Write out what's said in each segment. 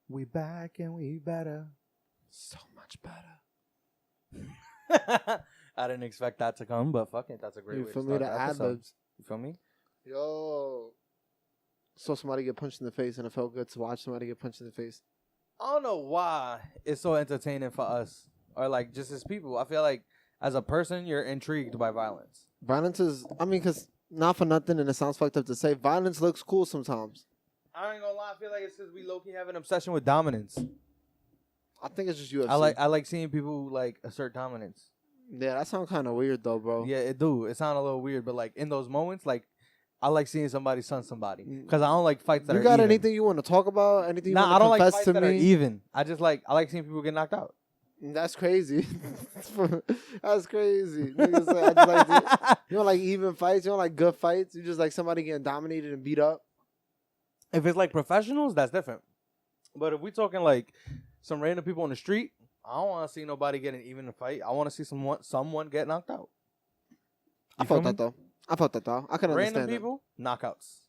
We back and we better. So much better. I didn't expect that to come, but fuck it. That's a great way to start the episode. You feel me? Yo. Saw somebody get punched in the face, and it felt good to watch somebody get punched in the face. I don't know why it's so entertaining for us. Or like just as people. I feel like as a person, you're intrigued by violence. Violence is, because not for nothing, and it sounds fucked up to say, violence looks cool sometimes. I ain't gonna lie. I feel like it's because we low-key have an obsession with dominance. I think it's just UFC. I like seeing people like assert dominance. Yeah, that sounds kind of weird though, bro. Yeah, it do. It sound a little weird, but like in those moments, like I like seeing somebody son somebody because I don't like fights that are even. You got anything you want to talk about? Anything you want to I don't confess like fights to that me? are even. I like seeing people get knocked out. That's crazy. That's crazy. Niggas say, I just like you don't like even fights. You don't like good fights. You just like somebody getting dominated and beat up. If it's like professionals, that's different. But if we talking like some random people on the street, I don't want to see nobody getting even in a fight. I want to see someone get knocked out. I felt that though. I can understand random people, knockouts.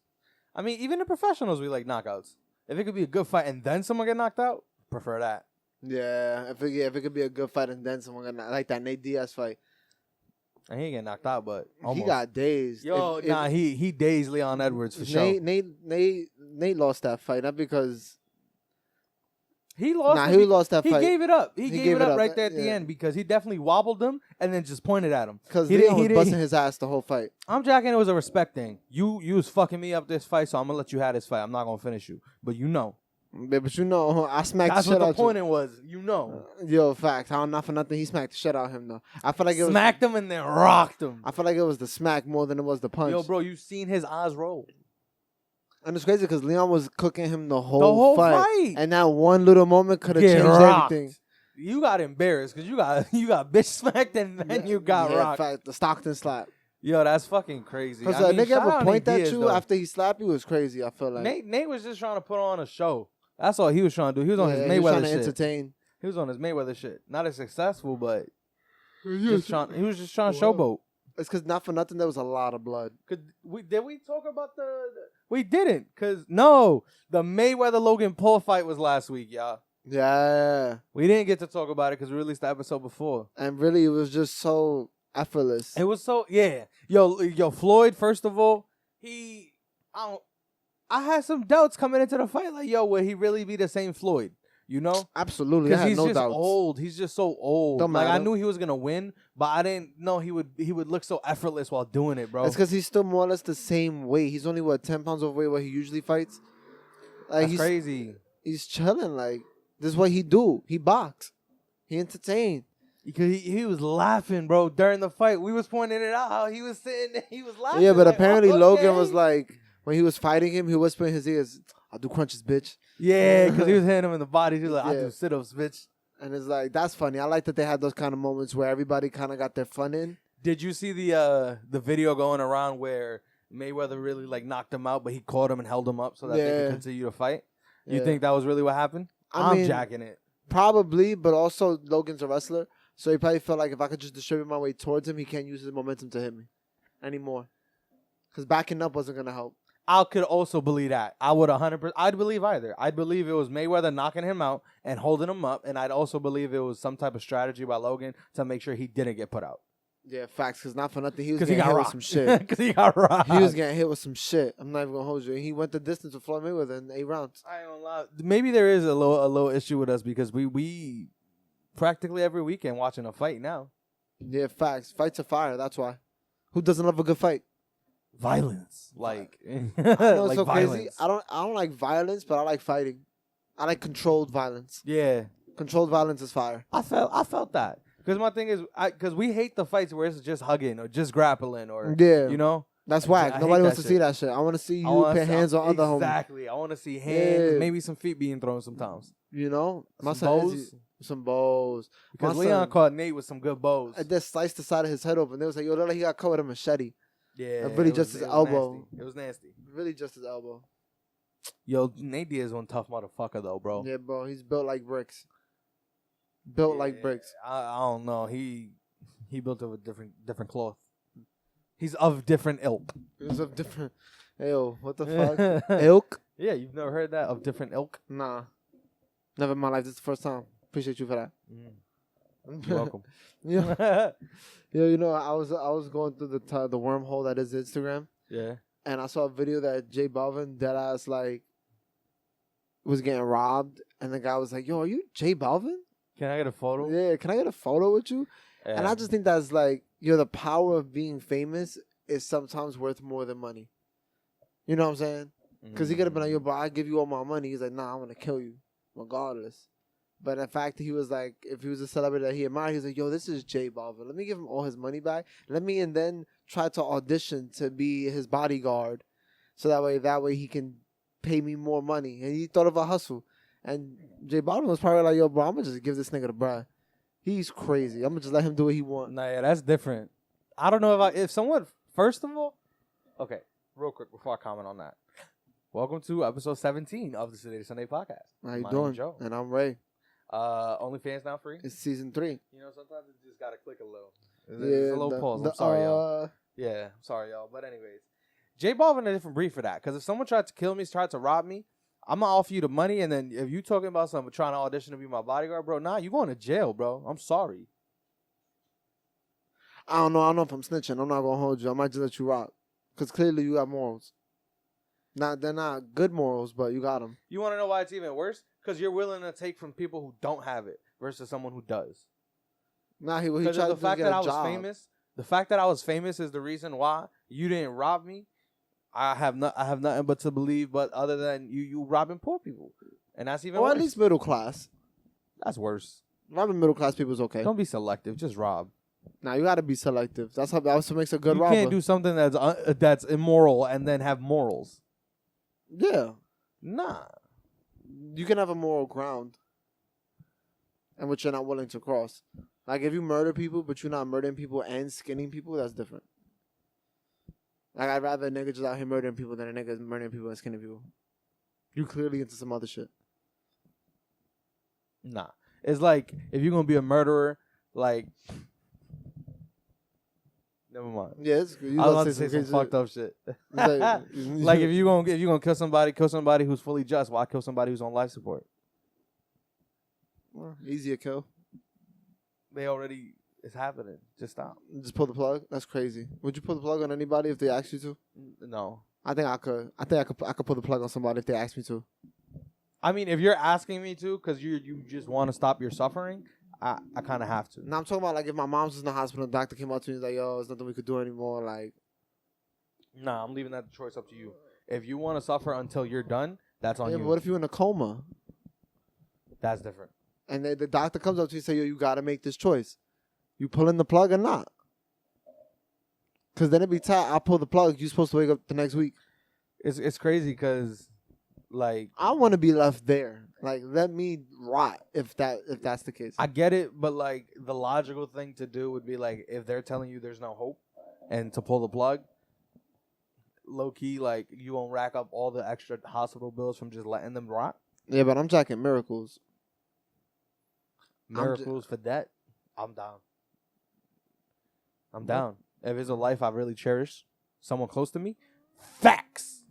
I mean, even the professionals, we like knockouts. If it could be a good fight and then someone get knocked out, prefer that. Yeah, if it could be a good fight and then someone got like that Nate Diaz fight. And he ain't get knocked out, but almost. He got dazed. He dazed Leon Edwards for sure. Nate lost that fight, not because he lost. He lost that fight. He gave it up. He gave it up right there at the end because he definitely wobbled him and then just pointed at him. Because he was busting his ass the whole fight. I'm jacking. It was a respect thing. You was fucking me up this fight, so I'm gonna let you have this fight. I'm not gonna finish you, but you know. But I smacked the shit out of you. That's what the point was. You know. Yo, fact. Not for nothing. He smacked the shit out of him, though. I feel like it smacked him and then rocked him. I feel like it was the smack more than it was the punch. Yo, bro, you seen his eyes roll. And it's crazy because Leon was cooking him the whole fight. And that one little moment could have changed everything. You got embarrassed because you got bitch smacked and then you got rocked. Fact, the Stockton slap. Yo, that's fucking crazy. Because a nigga ever point at you after he slapped you was crazy, I feel like. Nate was just trying to put on a show. That's all he was trying to do. He was on his Mayweather shit. He was trying to entertain. He was on his Mayweather shit. Not as successful, but he was just trying to showboat. It's because not for nothing, there was a lot of blood. Did we talk about we didn't, because no, the Mayweather-Logan Paul fight was last week, y'all. Yeah. We didn't get to talk about it because we released the episode before. And really, it was just so effortless. It was so, yeah. Yo, Floyd, first of all, I had some doubts coming into the fight. Like, yo, will he really be the same Floyd? You know? Absolutely. I had he's no just doubts. old. He's just so old. Don't matter. I knew he was going to win, but I didn't know he would look so effortless while doing it, bro. It's because he's still more or less the same weight. He's only, 10 pounds overweight where he usually fights? Like, That's crazy. He's chilling. Like, this is what he do. He box. He entertain. Because he was laughing, bro, during the fight. We was pointing it out how he was sitting there. He was laughing. Yeah, but like, apparently okay. Logan was like, when he was fighting him, he whispered in his ears, "I'll do crunches, bitch." Yeah, because he was hitting him in the body. He was like, "I'll do sit-ups, bitch." And it's like, that's funny. I like that they had those kind of moments where everybody kind of got their fun in. Did you see the video going around where Mayweather really like knocked him out, but he caught him and held him up so that they could continue to fight? You think that was really what happened? I'm jacking it. Probably, but also Logan's a wrestler, so he probably felt like if I could just distribute my weight towards him, he can't use his momentum to hit me anymore. Because backing up wasn't going to help. I could also believe that. I would 100%. I'd believe either. I'd believe it was Mayweather knocking him out and holding him up, and I'd also believe it was some type of strategy by Logan to make sure he didn't get put out. Yeah, facts. Because not for nothing, he was getting hit with some shit. Because he got rocked. He was getting hit with some shit. I'm not even going to hold you. He went the distance with Floyd Mayweather in 8 rounds. I ain't gonna lie. Maybe there is a little issue with us because we practically every weekend watching a fight now. Yeah, facts. Fights are fire. That's why. Who doesn't love a good fight? Violence, like I know it's like so violence. crazy. I don't like violence, but I like fighting. I like controlled violence. Yeah, controlled violence is fire. I felt that because my thing is, because we hate the fights where it's just hugging or just grappling or you know. That's whack. Nobody wants to see that shit. I want to see you put hands on other homies. Exactly. I want to see hands, maybe some feet being thrown sometimes. You know, some bows. Because Leon caught Nate with some good bows. I just sliced the side of his head open. They was like, yo, look like he got caught with a machete. Yeah, really just his elbow. Nasty. It was nasty. Really just his elbow. Yo, Nate Diaz is one tough motherfucker though, bro. Yeah, bro. He's built like bricks. Like bricks. I don't know. He built of a different cloth. He's of different ilk. He's of different. Ew, what the fuck? Ilk? Yeah, you've never heard that of different ilk? Nah. Never in my life. This is the first time. Appreciate you for that. You're welcome. Yeah, you know, I was going through the wormhole that is Instagram, Yeah. and I saw a video that J Balvin deadass like was getting robbed, and the guy was like, "Yo, are you J Balvin? Can I get a photo? Yeah, can I get a photo with you?" Yeah. And I just think that's like, the power of being famous is sometimes worth more than money. You know what I'm saying? Because he could have been like, "Yo, bro, I give you all my money." He's like, "Nah, I'm gonna kill you, regardless." But in fact, he was like, if he was a celebrity that he admired, he was like, "Yo, this is J Balvin. Let me give him all his money back. And then try to audition to be his bodyguard, so that way he can pay me more money." And he thought of a hustle. And J Balvin was probably like, "Yo, bro, I'm gonna just give this nigga the bread. He's crazy. I'm gonna just let him do what he wants." Nah, yeah, that's different. I don't know if someone, first of all, okay, real quick before I comment on that. Welcome to episode 17 of the Today to Sunday podcast. How you My doing? name's Joe. And I'm Ray. OnlyFans now free. It's season 3. You know, sometimes it just gotta click a little. Yeah, There's a little pause. I'm sorry, y'all. Yeah, I'm sorry, y'all. But anyways, J Balvin a different breed for that. Because if someone tried to kill me, tried to rob me, I'm gonna offer you the money, and then if you talking about someone trying to audition to be my bodyguard, bro, nah, you going to jail, bro. I'm sorry. I don't know if I'm snitching. I'm not gonna hold you. I might just let you rock. Because clearly you got morals. They're not good morals, but you got them. You want to know why it's even worse? Because you're willing to take from people who don't have it versus someone who does. Nah, he tried Because to the fact get that a I was job. famous, the fact that I was famous is the reason why you didn't rob me. I have nothing but to believe, but other than you robbing poor people, and that's even Or worse. at least middle class. That's worse. Robbing middle class people is okay. Don't be selective. Just rob. Nah, you gotta be selective. That's what makes a good You robber. can't do something that's immoral and then have morals. Yeah. Nah. You can have a moral ground, and which you're not willing to cross. Like if you murder people, but you're not murdering people and skinning people, that's different. Like I'd rather a nigga just out here murdering people than a nigga murdering people and skinning people. You clearly into some other shit. Nah. It's like if you're gonna be a murderer, like. Never mind. Yeah, it's good. You I was about about to say some crazy fucked up shit. Like- Like if you gonna kill somebody who's fully just. Why kill somebody who's on life support? Well, easier kill. It's happening. Just stop. Just pull the plug. That's crazy. Would you pull the plug on anybody if they asked you to? No. I think I could. I could pull the plug on somebody if they asked me to. I mean, if you're asking me to, because you just want to stop your suffering, I kind of have to. Now I'm talking about like if my mom's in the hospital, and the doctor came up to me and was like, "Yo, there's nothing we could do anymore." Like, Nah, I'm leaving that choice up to you. If you want to suffer until you're done, that's on yeah, you. but what if you're in a coma That's different. and the doctor comes up to you and say, "Yo, you got to make this choice. You pulling the plug or not?" Because then it'd be tight. I'll pull the plug. You're supposed to wake up the next week. It's crazy because, like, I want to be left there. Like, let me rot if that's the case. I get it, but like the logical thing to do would be like if they're telling you there's no hope, and to pull the plug. Low key, like you won't rack up all the extra hospital bills from just letting them rot. Yeah, but I'm jacking miracles. Miracles for that, I'm down. I'm down. If it's a life I really cherish, someone close to me, facts.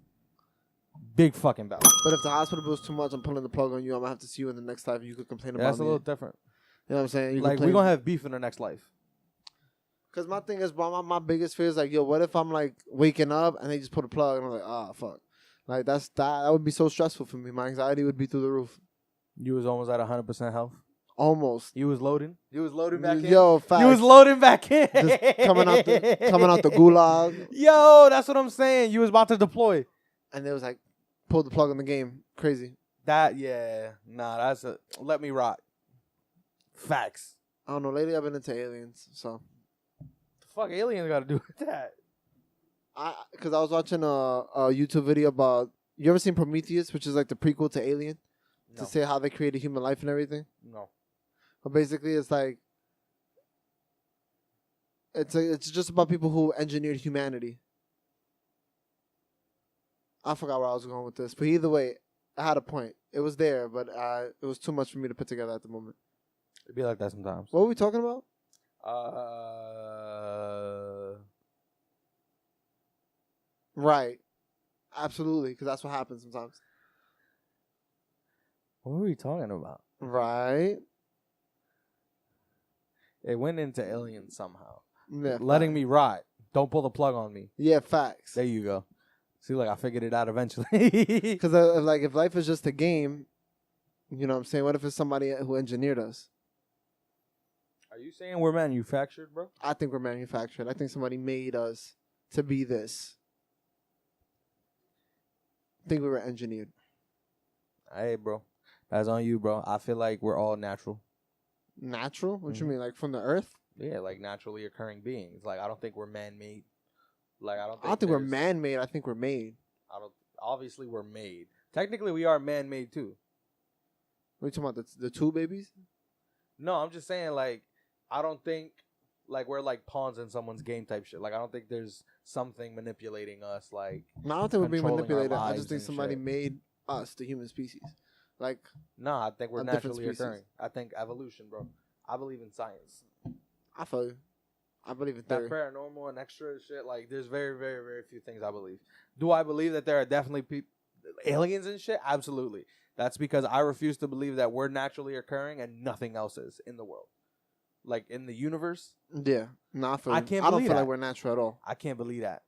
Big fucking balance. But if the hospital bill's too much, I'm pulling the plug on you. I'm gonna have to see you in the next life. You could complain about That's a me. little different. You know what I'm saying? You Like complain. we're gonna have beef in the next life. Cause my thing is, bro, my biggest fear is like, yo, what if I'm like waking up and they just put a plug and I'm like, ah, fuck. Like that would be so stressful for me. My anxiety would be through the roof. You was almost at 100% health. Almost. You was loading. You was loading back in. Yo, facts. You was loading back in. Just coming out the gulag. Yo, that's what I'm saying. You was about to deploy. And it was like, pull the plug on the game. Crazy. Let me rock. Facts. I don't know. Lately I've been into aliens, so. The fuck aliens got to do with that? Because I was watching a YouTube video about, you ever seen Prometheus, which is like the prequel to Alien? No. To say how they created human life and everything? No. But basically it's like, it's just about people who engineered humanity. I forgot where I was going with this, but either way, I had a point. It was there, but it was too much for me to put together at the moment. It'd be like that sometimes. What were we talking about? Right. Absolutely, because that's what happens sometimes. What were we talking about? Right. It went into aliens somehow. Yeah, Letting facts. me rot. Don't pull the plug on me. Yeah, facts. There you go. See, like I figured it out eventually. Because like if life is just a game, you know what I'm saying? What if it's somebody who engineered us? Are you saying we're manufactured, bro? I think we're manufactured. I think somebody made us to be this. I think we were engineered. Hey, bro. That's on you, bro. I feel like we're all natural. Natural? What you mean? Like from the earth? Yeah, like naturally occurring beings. Like I don't think we're man-made. Like I don't think we're man-made. I think we're made. Obviously, we're made. Technically, we are man-made too. What are you talking about? The two babies? No, I'm just saying, like, I don't think, like, we're, like, pawns in someone's game type shit. Like, I don't think there's something manipulating us, like... No, I don't think we're being manipulated. I just think somebody shit. made us, the human species. Like... No, I think we're naturally occurring. I think evolution, bro. I believe in science. I feel you. I believe in theory. That paranormal and extra shit, like, there's very, very, very few things I believe. Do I believe that there are definitely aliens and shit? Absolutely. That's because I refuse to believe that we're naturally occurring and nothing else is in the world. Like, in the universe. Yeah. No, I don't feel like we're natural at all. I can't believe that.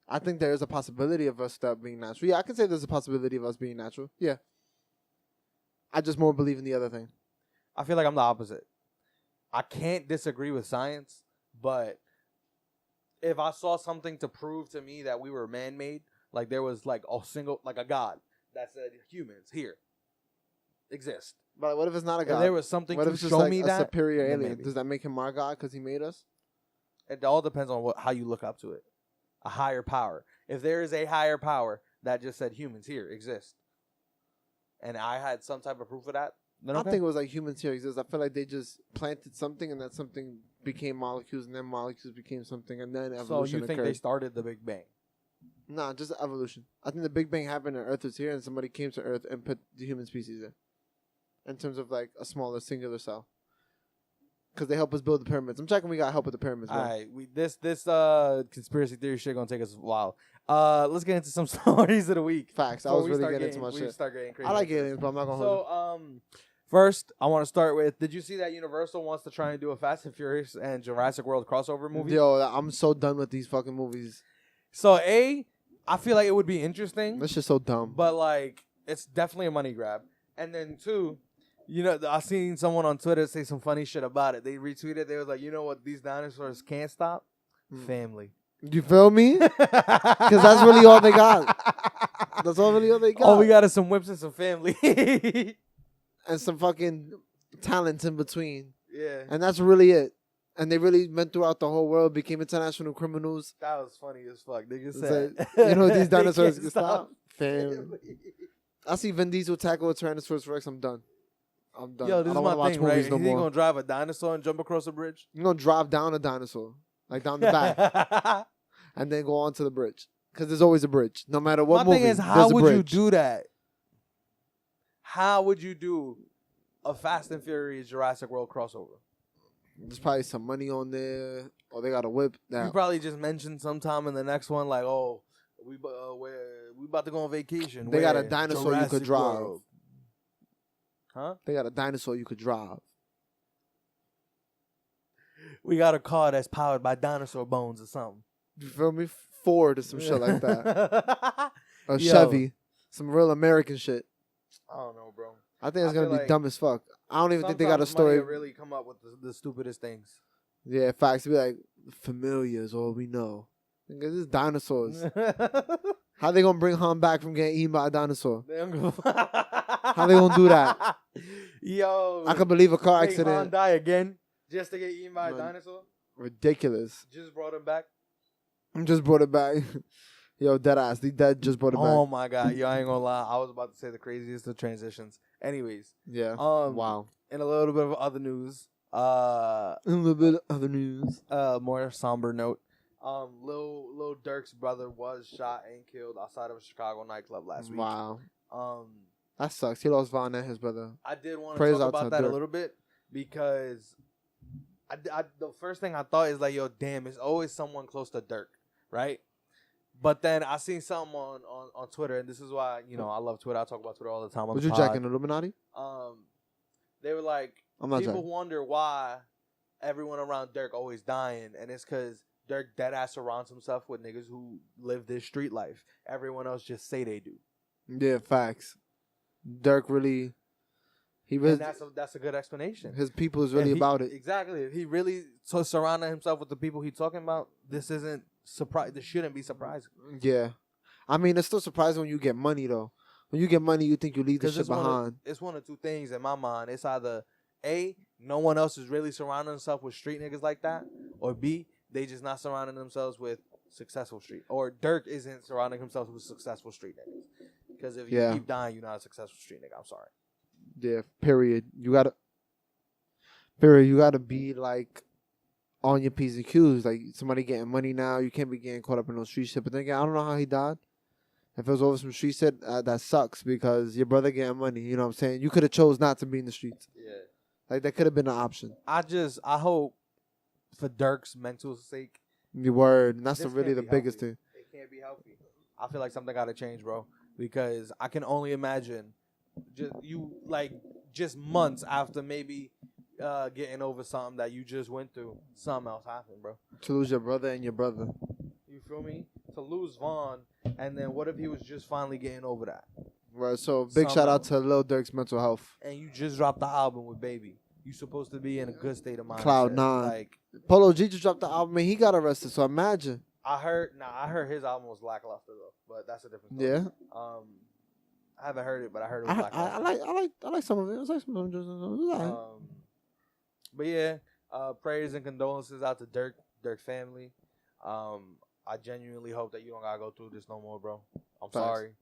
I think there is a possibility of us being natural. Yeah, I can say there's a possibility of us being natural. Yeah. I just more believe in the other thing. I feel like I'm the opposite. I can't disagree with science, but if I saw something to prove to me that we were man-made, like there was like a god that said humans here exist. But what if it's not a god? If there was something what to if it's just show like me a that superior alien? maybe. Does that make him our god because he made us? It all depends on how you look up to it. A higher power. If there is a higher power that just said humans here exist, and I had some type of proof of that, then okay. I think it was like humans here exist. I feel like they just planted something, and that something became molecules, and then molecules became something, and then evolution occurred. So you think they started the Big Bang? Nah, just evolution. I think the Big Bang happened and Earth was here, and somebody came to Earth and put the human species there. In terms of like a smaller singular cell. Because they help us build the pyramids. I'm checking we got help with the pyramids. All right, this conspiracy theory shit gonna take us a while. Let's get into some stories of the week. Facts. I was really getting into my shit. Start getting crazy. I like aliens, but I'm not gonna hold you. First, I want to start with, did you see that Universal wants to try and do a Fast and Furious and Jurassic World crossover movie? Yo, I'm so done with these fucking movies. So, I feel like it would be interesting. That's just so dumb. But, like, it's definitely a money grab. And then, two, you know, I seen someone on Twitter say some funny shit about it. They retweeted. They was like, you know what these dinosaurs can't stop? Family. You feel me? Because that's really all they got. That's really all they got. All we got is some whips and some family. And some fucking talents in between. Yeah. And that's really it. And they really went throughout the whole world, became international criminals. That was funny as fuck. Nigga said, like, you know, these dinosaurs can stop. Family. I see Vin Diesel tackle a Tyrannosaurus Rex. I'm done. Yo, this is my thing, right? He's gonna drive a dinosaur and jump across a bridge? You're gonna drive down a dinosaur. Like down the back. And then go onto the bridge. Because there's always a bridge. No matter what movie, my thing is, how would you do that? How would you do a Fast and Furious Jurassic World crossover? There's probably some money on there. Or they got a whip. Now. You probably just mentioned sometime in the next one, like, oh, we about to go on vacation. They got a dinosaur Jurassic you could drive. World. Huh? They got a dinosaur you could drive. We got a car that's powered by dinosaur bones or something. You feel me? Ford or some shit like that. Or Chevy. Some real American shit. I don't know, bro. I think it's going to be dumb as fuck. I don't even think they got a story. Money really come up with the stupidest things. Yeah, facts. Be like, familiar is all we know. This is dinosaurs. How they going to bring Han back from getting eaten by a dinosaur? How they going to do that? Yo. I could believe a car accident. Han die again just to get eaten by a dinosaur? Ridiculous. Just brought him back? Just brought it back. Yo, dead ass. The dead just brought it back. Oh my god. Yo, I ain't gonna lie. I was about to say the craziest of transitions. Anyways. Yeah. Wow. In a little bit of other news. More somber note. Lil Durk's brother was shot and killed outside of a Chicago nightclub last week. Wow. That sucks. He lost Von and his brother. I did want to talk about that a little bit because the first thing I thought is like, yo, damn, it's always someone close to Durk, right? But then I seen something on Twitter, and this is why, you know, I love Twitter. I talk about Twitter all the time. Was you jacking Illuminati? They were like, I'm not people jacking. wonder why everyone around Dirk always dying, and it's because Dirk deadass surrounds himself with niggas who live this street life. Everyone else just say they do. Yeah, facts. Dirk really, he really. And that's a good explanation. His people is really about it. Exactly. If he really surrounded himself with the people he's talking about, this isn't surprise. This shouldn't be surprising. Yeah, I mean, it's still surprising when you get money though. When you get money, you think you leave the shit behind. It's one of two things in my mind. It's either A, no one else is really surrounding themselves with street niggas like that, or B, they just not surrounding themselves with successful street. Or Dirk isn't surrounding himself with successful street niggas. Because if you keep dying, you're not a successful street nigga. I'm sorry. Yeah, period. You gotta be like on your P's and Q's. Like somebody getting money now, you can't be getting caught up in no street shit. But then again, I don't know how he died. If it was over some street shit, that sucks because your brother getting money. You know what I'm saying? You could have chose not to be in the streets. Yeah. Like that could have been an option. I hope for Dirk's mental sake. Your word. And that's really the biggest thing. It can't be healthy. I feel like something got to change, bro. Because I can only imagine just months after maybe getting over something that you just went through, something else happened, bro. To lose your brother and your brother. You feel me? To lose Vaughn, and then what if he was just finally getting over that? Right, so big shout out to Lil Durk's mental health. And you just dropped the album with Baby. You supposed to be in a good state of mind. Cloud 9. Like Polo G just dropped the album and he got arrested, so imagine. I heard his album was lackluster though, but that's a different story. Yeah. I haven't heard it, but I heard it was lackluster. I like some of it. I like some of it. But yeah, prayers and condolences out to Dirk family. I genuinely hope that you don't gotta go through this no more, bro. I'm sorry.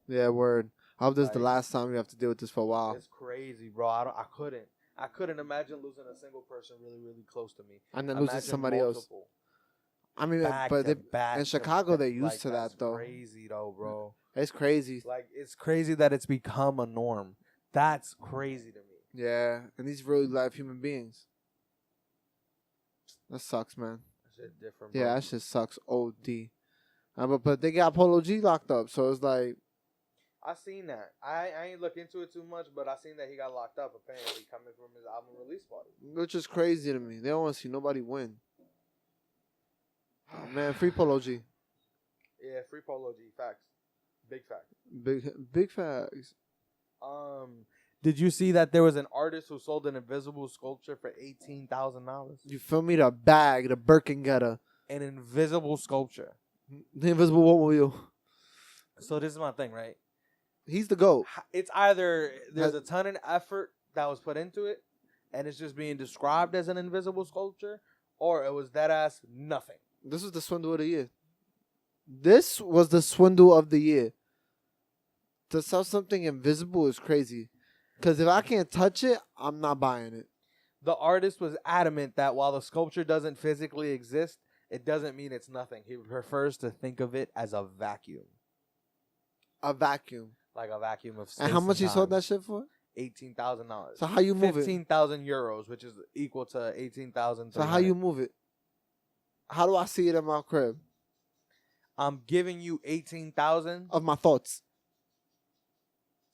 Yeah, word. I hope this is the last time we have to deal with this for a while. It's crazy, bro. I couldn't imagine losing a single person really, really close to me. And then losing somebody else. I mean, in Chicago, they're used to that, though. It's crazy, though, bro. It's crazy. Like, it's crazy that it's become a norm. That's crazy to me. Yeah, and these really live human beings. That sucks, man. That shit different, bro. Yeah, that shit sucks OD. But they got Polo G locked up, so it's like... I seen that. I ain't look into it too much, but I seen that he got locked up apparently coming from his album release party. Which is crazy to me. They don't want to see nobody win. Oh, man, free Polo G. Yeah, free Polo G. Facts. Big facts. Big facts. Did you see that there was an artist who sold an invisible sculpture for $18,000? You feel me? The bag, the Birkin getter. An invisible sculpture. The invisible one wheel. So this is my thing, right? He's the GOAT. It's either there's a ton of effort that was put into it, and it's just being described as an invisible sculpture, or it was that ass nothing. This was the swindle of the year. This was the swindle of the year. To sell something invisible is crazy. Because if I can't touch it, I'm not buying it. The artist was adamant that while the sculpture doesn't physically exist, it doesn't mean it's nothing. He prefers to think of it as a vacuum. A vacuum. Like a vacuum of space. And how much he sold that shit for? $18,000. So how you move it? 15,000 euros, which is equal to 18,000. So how you move it? How do I see it in my crib? I'm giving you 18,000 of my thoughts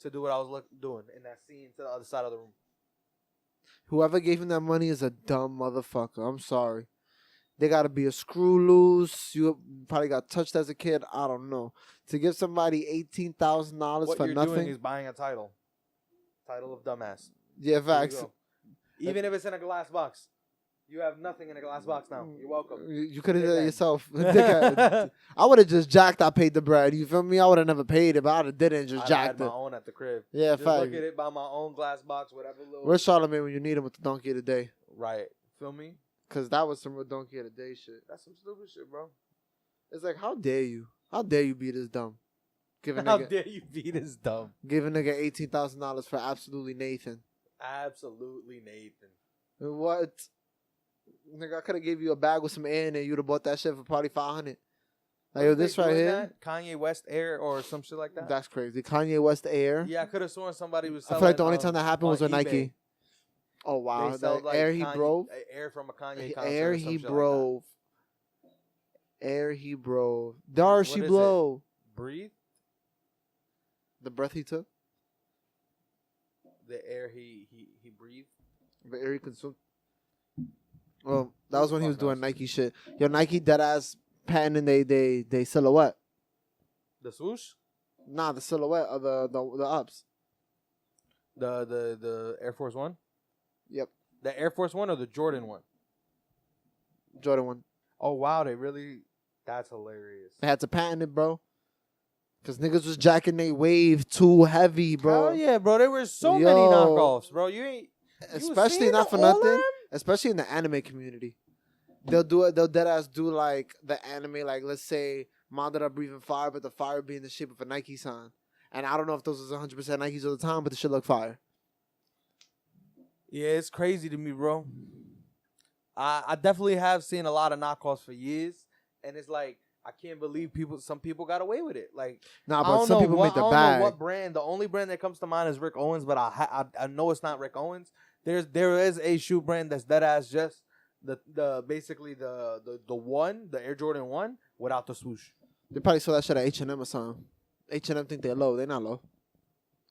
to do what I was doing in that scene to the other side of the room. Whoever gave him that money is a dumb motherfucker. I'm sorry. They got to be a screw loose. You probably got touched as a kid. I don't know. To give somebody $18,000 for nothing. What you're doing is buying a title. Title of dumbass. Yeah, facts. Even if it's in a glass box. You have nothing in a glass box now. You're welcome. You could have done it yourself. I would have just jacked. I paid the bread. You feel me? I would have never paid it, but I would have did it and just jacked it. I had my own at the crib. Yeah, just fact. Look at it by my own glass box, whatever. Where's Charlamagne when you need him with the donkey of the day? Right. Feel me? Because that was some real donkey of the day shit. That's some stupid shit, bro. It's like, how dare you? How dare you be this dumb? How dare you be this dumb? Give a nigga $18,000 for absolutely Nathan. Absolutely Nathan. What? Nigga, I could have gave you a bag with some air in it. You'd have bought that shit for probably $500. Like, yo, this right here. That? Kanye West Air or some shit like that? That's crazy. Kanye West Air. Yeah, I could have sworn somebody was selling. I feel like the only time that happened was with Nike. Oh, wow. The like Air he drove. Air from a Kanye concert. Air he drove. Air he bro. Dar she What is blow. Breathe. The breath he took. The air he breathed. The air he consumed. Well, that was when he was doing Nike shit. Yo, Nike dead ass patenting they silhouette. The swoosh. Nah, the silhouette of the ups. The Air Force One. Yep. The Air Force One or the Jordan one? Jordan 1. Oh wow, they really. That's hilarious. They had to patent it, bro. Because niggas was jacking they wave too heavy, bro. Hell yeah, bro. There were so many knockoffs, bro. You ain't. Especially not for nothing. Especially in the anime community. They'll do it. They'll deadass do like the anime, like let's say Madara breathing fire, but the fire being the shape of a Nike sign. And I don't know if those was 100% Nikes all the time, but the shit look fire. Yeah, it's crazy to me, bro. I definitely have seen a lot of knockoffs for years, and it's like I can't believe some people got away with it. Like, nah, but some people make the bag. I don't know what brand. The only brand that comes to mind is Rick Owens, but I know it's not Rick Owens. There is a shoe brand that's dead ass just basically the Air Jordan 1 without the swoosh. They probably saw that shit at H&M or something. H&M think they're low. They're not low.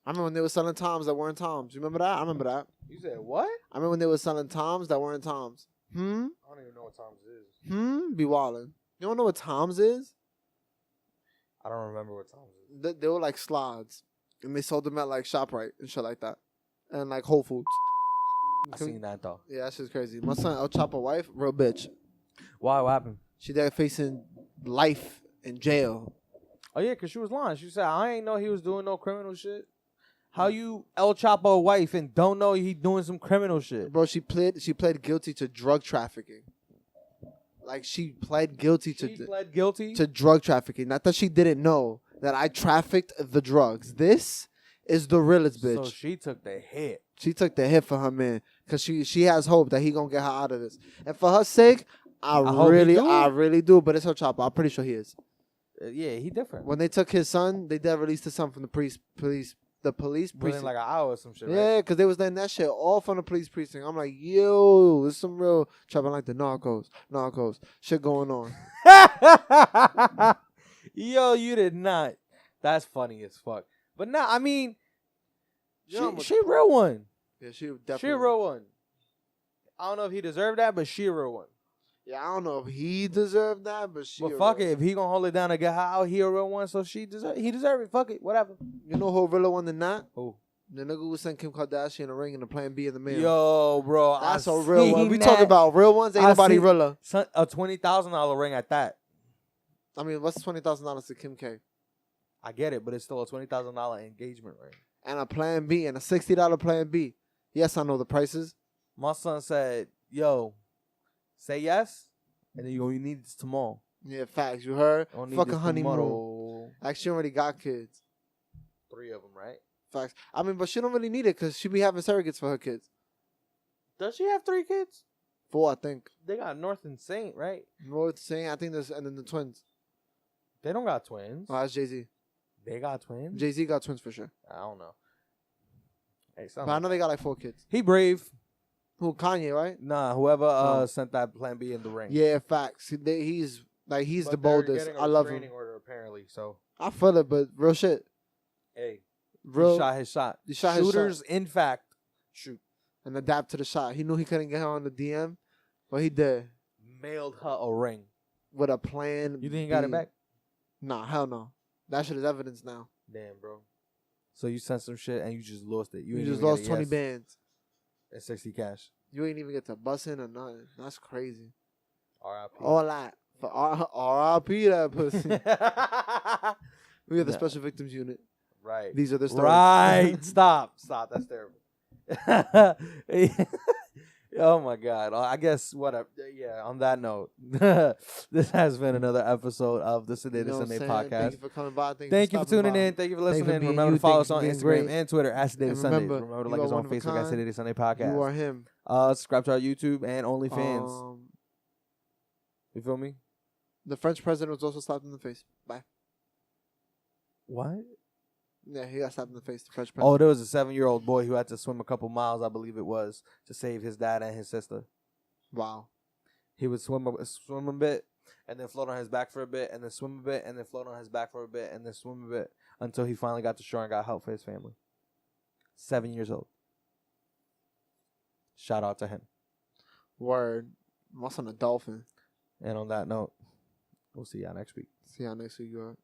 I remember when they were selling Toms that weren't Toms. You remember that? I remember that. You said what? I remember when they were selling Toms that weren't Toms. I don't even know what Toms is. Be wildin'. You don't know what Toms is? I don't remember what Toms is. They were like slides. And they sold them at like ShopRite and shit like that. And like Whole Foods. I seen that though. Yeah, that shit's crazy. My son El Chapo wife, real bitch. Why? What happened? She there facing life in jail. Oh yeah, cause she was lying. She said I ain't know he was doing no criminal shit. How you El Chapo wife and don't know he doing some criminal shit? Bro, she pled guilty to drug trafficking. Like she pled guilty to drug trafficking. Not that she didn't know that I trafficked the drugs. This is the realest bitch. So she took the hit. She took the hit for her man. Cause she has hope that he gonna get her out of this. And for her sake, I really do. But it's her chopper. I'm pretty sure he is. Yeah, he different. When they took his son, they did release his son from the police precinct. Within like an hour or some shit. Yeah, right? because they was letting that shit all from the police precinct. I'm like, yo, there's some real chopping like the narcos shit going on. Yo, you did not. That's funny as fuck. But nah, I mean, she a real one. Yeah, she definitely. She a real one. I don't know if he deserved that, but she a real one. Yeah, I don't know if he deserved that, but she. But fuck it, if he gonna hold it down and get her out, he a real one, so he deserve it. Fuck it, whatever. You know who a realer one than that? Who? The nigga who sent Kim Kardashian a ring and a Plan B in the mail. Yo, bro, that's a real one. We talking about real ones. Ain't nobody realer. A $20,000 ring at that. I mean, what's $20,000 to Kim K? I get it, but it's still a $20,000 engagement ring. And a Plan B and a $60 Plan B. Yes, I know the prices. My son said, "Yo, say yes, and then you need this tomorrow." Yeah, facts. You heard? Fucking honeymoon. Actually, she already got kids. 3 of them, right? Facts. I mean, but she don't really need it because she be having surrogates for her kids. Does she have 3 kids? 4, I think. They got North and Saint, right? North, Saint, I think there's, and then the twins. They don't got twins. Oh, that's Jay-Z. They got twins? Jay-Z got twins for sure. I don't know. Hey, but I know they got like 4 kids. He brave. Who, Kanye, right? Nah, whoever sent that Plan B in the ring. Yeah, facts. He's the boldest. I love him. Order, apparently, so. I feel it, but real shit. Hey, real. He shot his shot. Shooters, in fact, shoot. And adapt to the shot. He knew he couldn't get her on the DM, but he did. Mailed her a ring. With a plan. You think he got it back? Nah, hell no. That shit is evidence now. Damn, bro. So you sent some shit and you just lost it. You just lost 20 bands. And 60 cash. You ain't even get to bust in or nothing. That's crazy. R.I.P. All that. For R.I.P. that pussy. We are the special victims unit. Right. These are the stories. Right. Stop. That's terrible. Oh my God. I guess whatever. Yeah, on that note, this has been another episode of the Sedated Sunday podcast. Thank you for coming by. Thank you for tuning in. Thank you for listening. Remember to follow us on Instagram and Twitter at Sedated Sunday. Remember to like us on Facebook at Sedated Sunday Podcast. You are him. Subscribe to our YouTube and OnlyFans. You feel me? The French president was also slapped in the face. Bye. What? Yeah, he got slapped in the face. The French president. Oh, there was a 7-year-old boy who had to swim a couple miles, I believe it was, to save his dad and his sister. Wow. He would swim a bit, and then float on his back for a bit, and then swim a bit, and then float on his back for a bit, and then swim a bit until he finally got to shore and got help for his family. 7 years old. Shout out to him. Word. My son a dolphin. And on that note, we'll see y'all next week. See y'all next week, y'all.